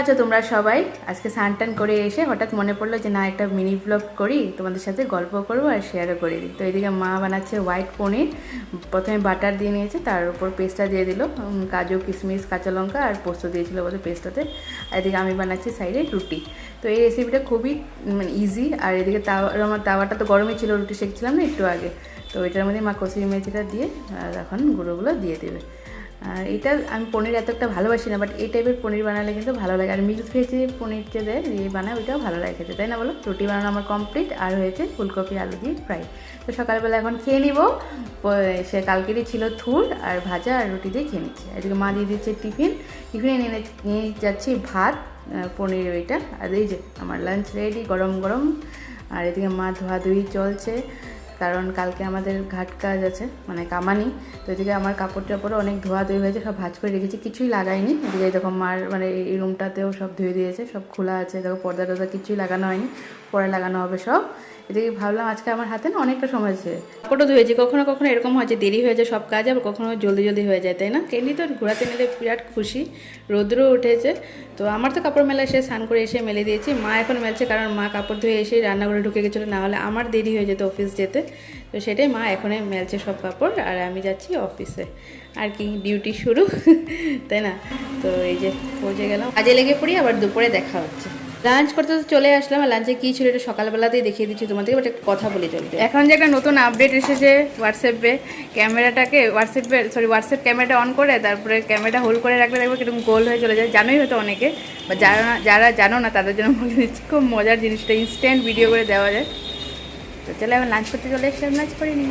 আছো তোমরা সবাই? আজকে স্নান টান করে এসে হঠাৎ মনে পড়লো যে না, একটা মিনি ব্লগ করি, তোমাদের সাথে গল্প করবো আর শেয়ারও করে দিই। তো এদিকে মা বানাচ্ছে হোয়াইট পনির। প্রথমে বাটার দিয়ে নিয়েছে, তার উপর পেস্টটা দিয়ে দিল, কাজু কিশমিশ কাঁচা লঙ্কা আর পোস্ত দিয়েছিল বোধহয় পেস্টটাতে। আর এদিকে আমি বানাচ্ছি সাইডে রুটি। তো এই রেসিপিটা খুবই ইজি। আর এদিকে আমার তাওয়াটা তো গরমই ছিল, রুটি সেঁকছিলাম না একটু আগে। তো এটার মধ্যে মা কসুরি মেথিটা দিয়ে এখন গুঁড়োগুলো দিয়ে দেবে। আর এটা আমি পনির এত একটা ভালোবাসি না, বাট এই টাইপের পনির বানালে কিন্তু ভালো লাগে। আর মিক্স ভেজে পনির যে দেয় দিয়ে বানায়, ওইটাও ভালো লাগে খেতে, তাই না বলো? রুটি বানানো আমার কমপ্লিট, আর হয়েছে ফুলকপি আলু দিয়ে ফ্রাই। তো সকালবেলা এখন খেয়ে নিব। সে কালকেরই ছিল থুর আর ভাজা, আর রুটি দিয়ে খেয়ে নিচ্ছি। এদিকে মা দিয়ে দিচ্ছে টিফিনে নিয়ে যাচ্ছি ভাত, পনির ওইটা। আর এই যে আমার লাঞ্চ রেডি গরম গরম। আর এদিকে মা ধোয়াধুয়ি চলছে, কারণ কালকে আমাদের ঘাট কাজ আছে, মানে কামানি। তো এদিকে আমার কাপড় টাপড়ও অনেক ধোয়াধুয়ি হয়েছে, সব ভাঁজ করে রেখেছি, কিছুই লাগাইনি। এদিকে দেখো মার মানে এই রুমটাতেও সব ধুয়ে দিয়েছে, সব খোলা আছে। দেখো পর্দা টর্দা কিছুই লাগানো হয়নি, পরে লাগানো হবে সব। এদিকে ভাবলাম আজকে আমার হাতে না অনেকটা সময় আছে, কাপড়ও ধুয়েছি। কখনো কখনো এরকম হয় যে দেরি হয়ে যায় সব কাজ, আবার কখনো জলদি জলদি হয়ে যায়, তাই না? কেনই তো ঘোরাতে নিলে বিরাট খুশি। রৌদ্রও উঠেছে, তো আমার তো কাপড় মেলা এসে স্নান করে এসে মেলে দিয়েছি। মা এখন মেলছে, কারণ মা কাপড় ধুয়ে এসে রান্নাঘরে ঢুকে গেছিলো, না হলে আমার দেরি হয়ে যেত অফিস যেতে। তো সেটাই মা এখনই মেলছে সব কাপড়, আর আমি যাচ্ছি অফিসে। আর কি ডিউটি শুরু তাই না? তো এই যে পৌঁছে গেলাম, কাজে লেগে পড়ি, আবার দুপুরে দেখা হচ্ছে। লাঞ্চ করতে তো চলে আসলাম। আর লাঞ্চে কী ছিল এটা সকালবেলাতেই দেখিয়ে দিচ্ছি তোমাদেরকে, বাট একটা কথা বলে চলতে। এখন যে একটা নতুন আপডেট এসেছে হোয়াটসঅ্যাপে, ক্যামেরাটাকে হোয়াটসঅ্যাপ ক্যামেরাটা অন করে তারপরে ক্যামেরাটা হোল্ড করে রাখলে দেখবে কিরকম গোল হয়ে চলে যায়। জানোই হয়তো অনেকে, বা যারা জানো না তাদের জন্য বলে দিচ্ছি, খুব মজার জিনিসটা, ইনস্ট্যান্ট ভিডিও করে দেওয়া যায়। তো চলে এখন লাঞ্চ করতে চলে এসেছিলাম, লাঞ্চ করে নিই।